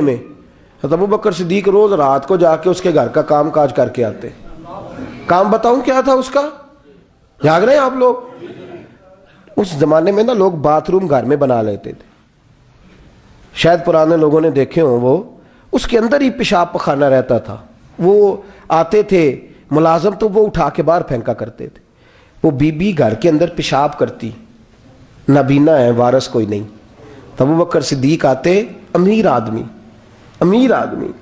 میں ابو بکر صدیق روز رات کو جا کے اس کے گھر کا کام کاج کر کے آتے. کام بتاؤں کیا تھا اس کا؟ جاگ رہے ہیں آپ لوگ؟ اس زمانے میں نا لوگ باتھ روم گھر میں بنا لیتے تھے. شاید پرانے لوگوں نے دیکھے ہوں، وہ اس کے اندر ہی پیشاب پخانہ رہتا تھا. وہ آتے تھے ملازم تو وہ اٹھا کے باہر پھینکا کرتے تھے. وہ بی بی گھر کے اندر پیشاب کرتی، نابینا ہے، وارث کوئی نہیں. ابو بکر صدیق آتے، امیر آدمی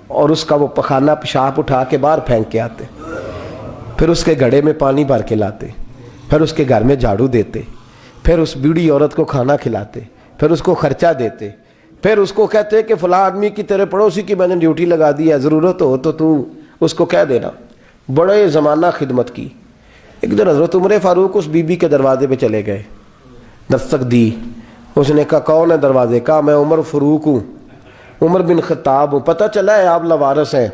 اور اس کا وہ پخانہ پیشاب اٹھا کے باہر پھینک کے آتے. پھر اس کے گھڑے میں پانی بھر کے لاتے، پھر اس کے گھر میں جھاڑو دیتے، پھر اس بوڑھی عورت کو کھانا کھلاتے، پھر اس کو خرچہ دیتے، پھر اس کو کہتے کہ فلاں آدمی کی تیرے پڑوسی کی میں نے ڈیوٹی لگا دی ہے، ضرورت ہو تو اس کو کہہ دینا. بڑے زمانہ خدمت کی. ایک دن حضرت عمر فاروق اس بی بی کے دروازے پہ چلے گئے، دستک دی. اس نے کہا کون ہے دروازے؟ کہا میں عمر فاروق ہوں، عمر بن خطاب ہوں. پتہ چلا ہے آپ لوارث ہیں،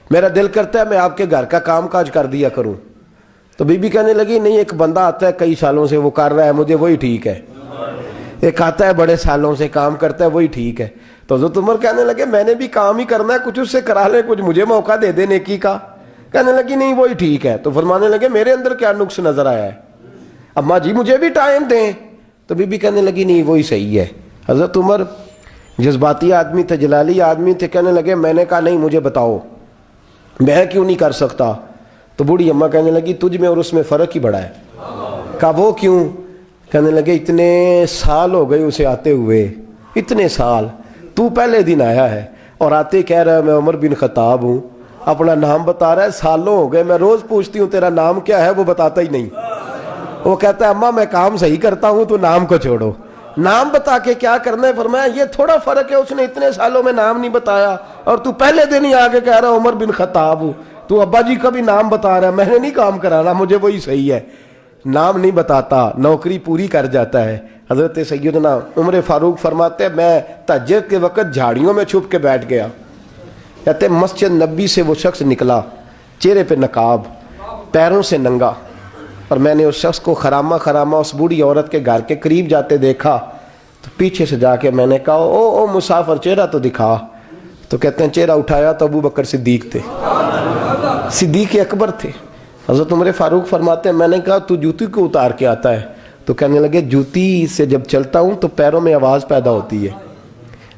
میرا دل کرتا ہے میں آپ کے گھر کا کام کاج کر دیا کروں. تو بی بی کہنے لگی نہیں، ایک بندہ آتا ہے کئی سالوں سے وہ کر رہا ہے، مجھے وہی ٹھیک ہے. ایک آتا ہے بڑے سالوں سے کام کرتا ہے، وہی ٹھیک ہے. تو حضرت عمر کہنے لگے میں نے بھی کام ہی کرنا ہے، کچھ اس سے کرا لے، کچھ مجھے موقع دے دے نیکی کا. کہنے لگی نہیں وہی ٹھیک ہے. تو فرمانے لگے میرے اندر کیا نقص نظر آیا ہے؟ اماں جی مجھے بھی ٹائم دیں. تو بی بی کہنے لگی نہیں وہی صحیح ہے. حضرت عمر جذباتی آدمی تھے، جلالی آدمی تھے. کہنے لگے میں نے کہا نہیں مجھے بتاؤ میں کیوں نہیں کر سکتا. تو بوڑھی اماں کہنے لگی تجھ میں اور اس میں فرق ہی بڑا ہے. کہا وہ کیوں؟ کہنے لگے اتنے سال ہو گئے اسے آتے ہوئے، اتنے سال. تو پہلے دن آیا ہے اور آتے کہہ رہا ہے میں عمر بن خطاب ہوں، اپنا نام بتا رہا ہے. سالوں ہو گئے میں روز پوچھتی ہوں تیرا نام کیا ہے، وہ بتاتا ہی نہیں. وہ کہتا ہے اماں میں کام صحیح کرتا ہوں تو نام کو چھوڑو، نام بتا کے کیا کرنا ہے. فرمایا یہ تھوڑا فرق ہے، اس نے اتنے سالوں میں نام نہیں بتایا اور تو پہلے دن ہی آگے کہہ رہا عمر بن خطاب ہوں. تو ابا جی کا بھی نام بتا رہا ہے، میں نے نہیں کام کرانا، مجھے وہی صحیح ہے. نام نہیں بتاتا، نوکری پوری کر جاتا ہے. حضرت سیدنا عمر فاروق فرماتے ہیں میں تہجد کے وقت جھاڑیوں میں چھپ کے بیٹھ گیا. کہتے مسجد نبی سے وہ شخص نکلا، چہرے پہ نقاب، پیروں سے ننگا، اور میں نے اس شخص کو خرامہ اس بوڑھی عورت کے گھر کے قریب جاتے دیکھا. تو پیچھے سے جا کے میں نے کہا او مسافر چہرہ تو دکھا. تو کہتے ہیں چہرہ اٹھایا تو ابو بکر صدیق تھے، صدیق اکبر تھے. حضرت عمر فاروق فرماتے ہیں میں نے کہا تو جوتی کو اتار کے آتا ہے؟ تو کہنے لگے جوتی سے جب چلتا ہوں تو پیروں میں آواز پیدا ہوتی ہے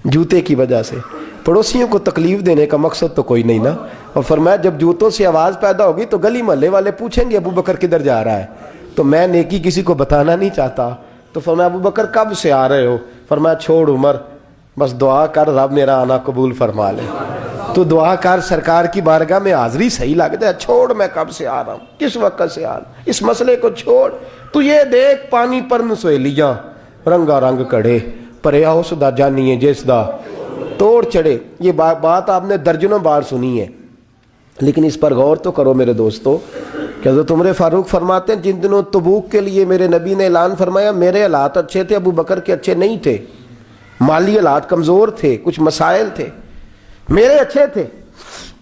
جوتے کی وجہ سے. پڑوسیوں کو تکلیف دینے کا مقصد تو کوئی نہیں نا. اور فرمایا جب جوتوں سے آواز پیدا ہوگی تو گلی محلے والے پوچھیں گے ابو بکر کدھر جا رہا ہے، تو میں نیکی کسی کو بتانا نہیں چاہتا. تو فرمایا ابو بکر کب سے آ رہے ہو؟ فرمایا چھوڑ عمر، بس دعا کر رب میرا آنا قبول فرما لے. تو دعا کر سرکار کی بارگاہ میں حاضری صحیح لگتا ہے. چھوڑ میں کب سے آ رہا ہوں، کس وقت سے آ رہا ہوں، اس مسئلے کو چھوڑ. تو یہ دیکھ پانی پر نسویلیاں رنگا رنگ کڑے پرے اس دا جانی ہے جس دا توڑ چڑھے. یہ بات آپ نے درجنوں بار سنی ہے، لیکن اس پر غور تو کرو میرے دوستو کہ حضرت عمر فاروق فرماتے ہیں جن دنوں تبوک کے لیے میرے نبی نے اعلان فرمایا میرے حالات اچھے تھے، ابو بکر کے اچھے نہیں تھے. مالی حالات کمزور تھے، کچھ مسائل تھے، میرے اچھے تھے.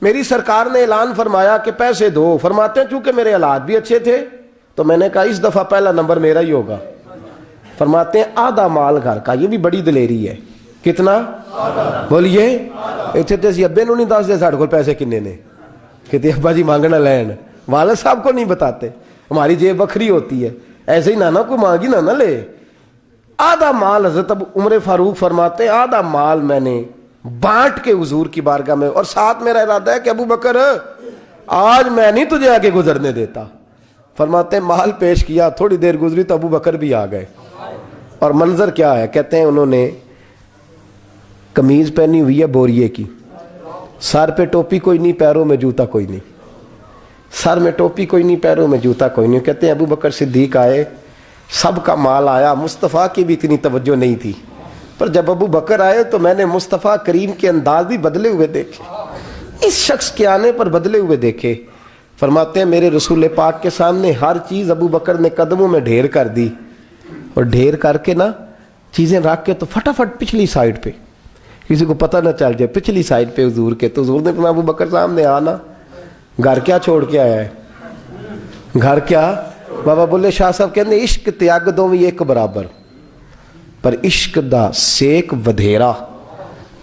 میری سرکار نے اعلان فرمایا کہ پیسے دو. فرماتے ہیں چونکہ میرے حالات بھی اچھے تھے تو میں نے کہا اس دفعہ پہلا نمبر میرا ہی ہوگا. فرماتے ہیں آدھا مال گھر کا، یہ بھی بڑی دلیری ہے. کتنا؟ بولیے. اتنے تو ابے نو نہیں دس دے ساڑھے کو پیسے کنے نے، کہتے ابا جی مانگنا لین. والد صاحب کو نہیں بتاتے، ہماری جیب بکھری ہوتی ہے، ایسے ہی نانا کو مانگی نانا لے. آدھا مال حضرت عمر فاروق فرماتے ہیں آدھا مال میں نے بانٹ کے حضور کی بارگاہ میں، اور ساتھ میرا ارادہ ہے کہ ابو بکر آج میں نہیں تجھے آگے گزرنے دیتا. فرماتے ہیں مال پیش کیا، تھوڑی دیر گزری تو ابو بکر بھی آ گئے. اور منظر کیا ہے؟ کہتے ہیں انہوں نے قمیض پہنی ہوئی ہے بوریے کی، سر پہ ٹوپی کوئی نہیں، پیروں میں جوتا کوئی نہیں. سر میں ٹوپی کوئی نہیں، پیروں میں جوتا کوئی نہیں. کہتے ہیں ابو بکر صدیق آئے، سب کا مال آیا، مصطفیٰ کی بھی اتنی توجہ نہیں تھی، پر جب ابو بکر آئے تو میں نے مصطفیٰ کریم کے انداز بھی بدلے ہوئے دیکھے، اس شخص کے آنے پر بدلے ہوئے دیکھے. فرماتے ہیں میرے رسول پاک کے سامنے ہر چیز ابو بکر نے قدموں میں ڈھیر کر دی، اور ڈھیر کر کے نا چیزیں رکھ کے تو فٹافٹ پچھلی سائڈ پہ، کسی کو پتہ نہ چل جائے، پچھلی سائڈ پہ حضور کے. تو حضور نے فرمایا ابو بکر سامنے آنا، گھر کیا چھوڑ کے آیا ہے؟ گھر کیا؟ بابا بلے شاہ صاحب کہتے ہیں عشق تیاگ دو ایک برابر، پر عشق دا سیک ودھیرا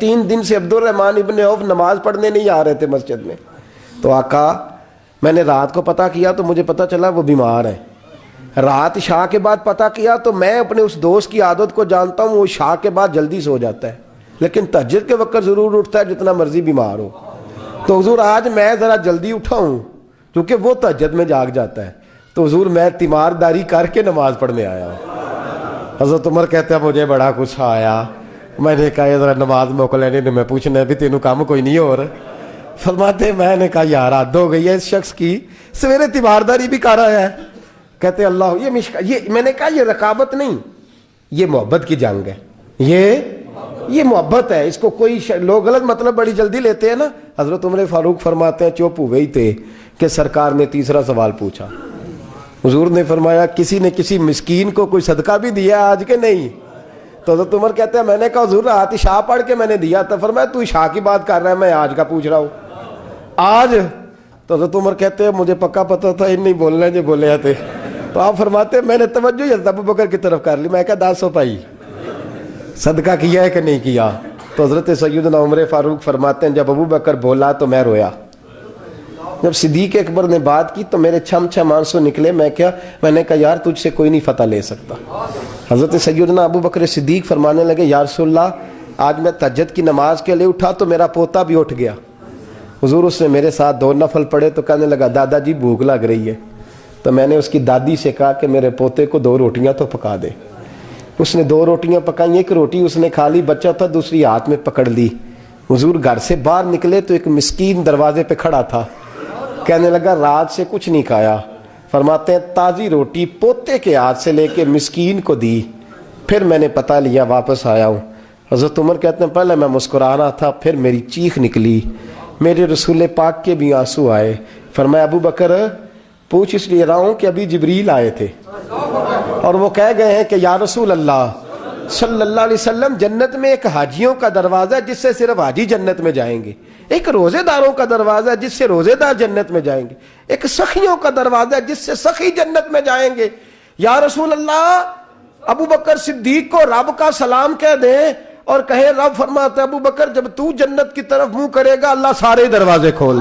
3 دن سے عبد الرحمن ابن عوف نماز پڑھنے نہیں آ رہے تھے مسجد میں. تو آقا میں نے رات کو پتہ کیا تو مجھے پتہ چلا وہ بیمار ہیں. رات عشاء کے بعد پتہ کیا تو میں اپنے اس دوست کی عادت کو جانتا ہوں, وہ عشاء کے بعد جلدی سو جاتا ہے لیکن تہجد کے وقت ضرور اٹھتا ہے جتنا مرضی بیمار ہو. تو حضور آج میں ذرا جلدی اٹھا ہوں کیونکہ وہ تہجد میں جاگ جاتا ہے, تو حضور میں تیمارداری کر کے نماز پڑھنے آیا ہوں. حضرت عمر کہتے ہیں مجھے بڑا کچھ آیا, میں نے کہا ذرا نماز موقع لینے نے میں پوچھنا بھی تینوں کام کوئی نہیں ہو رہا. فرماتے میں نے کہا یار حد ہو گئی ہے اس شخص کی, سویرے تیمارداری بھی کر رہا ہے. کہتے اللہ یہ میں نے کہا یہ رقابت نہیں, یہ محبت کی جنگ ہے, یہ محبت ہے, اس کو کوئی لوگ غلط مطلب بڑی جلدی لیتے ہیں نا. حضرت عمر فاروق فرماتے ہیں چپ ہو گئی تھے کہ سرکار نے تیسرا سوال پوچھا. حضور نے فرمایا کسی نے کسی مسکین کو کوئی صدقہ بھی دیا آج کے نہیں؟ تو حضرت عمر کہتے ہیں میں نے کہا حضور رات عشاء پڑھ کے میں نے دیا تھا. فرمایا تو عشاء کی بات کر رہا ہے, میں آج کا پوچھ رہا ہوں. آج تو حضرت عمر کہتے ہیں مجھے پکا پتا تھا ان نہیں بولنے جو بولے تھے. تو آپ فرماتے ہیں میں نے توجہ حضرت ابو بکر کی طرف کر لی. میں کہا 10 پائی صدقہ کیا ہے کہ نہیں کیا؟ تو حضرت سیدنا عمر فاروق فرماتے ہیں جب ابو بکر بولا تو میں رویا. جب صدیق اکبر نے بات کی تو میرے چھم آنسو نکلے. میں نے کہا یار تجھ سے کوئی نہیں فتح لے سکتا. حضرت سیدنا ابو بکر صدیق فرمانے لگے یا رسول اللہ آج میں تہجد کی نماز کے لیے اٹھا تو میرا پوتا بھی اٹھ گیا. حضور اس نے میرے ساتھ 2 نفل پڑھے تو کہنے لگا دادا جی بھوک لگ رہی ہے. تو میں نے اس کی دادی سے کہا کہ میرے پوتے کو 2 روٹیاں تو پکا دے. اس نے 2 روٹیاں پکائیں, ایک روٹی اس نے کھا لی, بچہ تھا, دوسری ہاتھ میں پکڑ لی. حضور گھر سے باہر نکلے تو ایک مسکین دروازے پہ کھڑا تھا, کہنے لگا رات سے کچھ نہیں کھایا. فرماتے ہیں تازی روٹی پوتے کے ہاتھ سے لے کے مسکین کو دی, پھر میں نے پتہ لیا واپس آیا ہوں. حضرت عمر کہتے ہیں پہلے میں مسکرا رہا تھا, پھر میری چیخ نکلی, میرے رسول پاک کے بھی آنسو آئے. فرمایا ابو بکر پوچھ اس لیے رہا ہوں کہ ابھی جبریل آئے تھے اور وہ کہہ گئے ہیں کہ یا رسول اللہ صلی اللہ علیہ وسلم جنت میں ایک حاجیوں کا دروازہ ہے جس سے صرف حاجی جنت میں جائیں گے, ایک روزے داروں کا دروازہ ہے جس سے روزے دار جنت میں جائیں گے, ایک سخیوں کا دروازہ ہے جس سے سخی جنت میں جائیں گے. یا رسول اللہ ابو بکر صدیق کو رب کا سلام کہہ دیں اور کہے رب فرماتا ہے ابو بکر جب تو جنت کی طرف منہ کرے گا اللہ سارے دروازے کھول.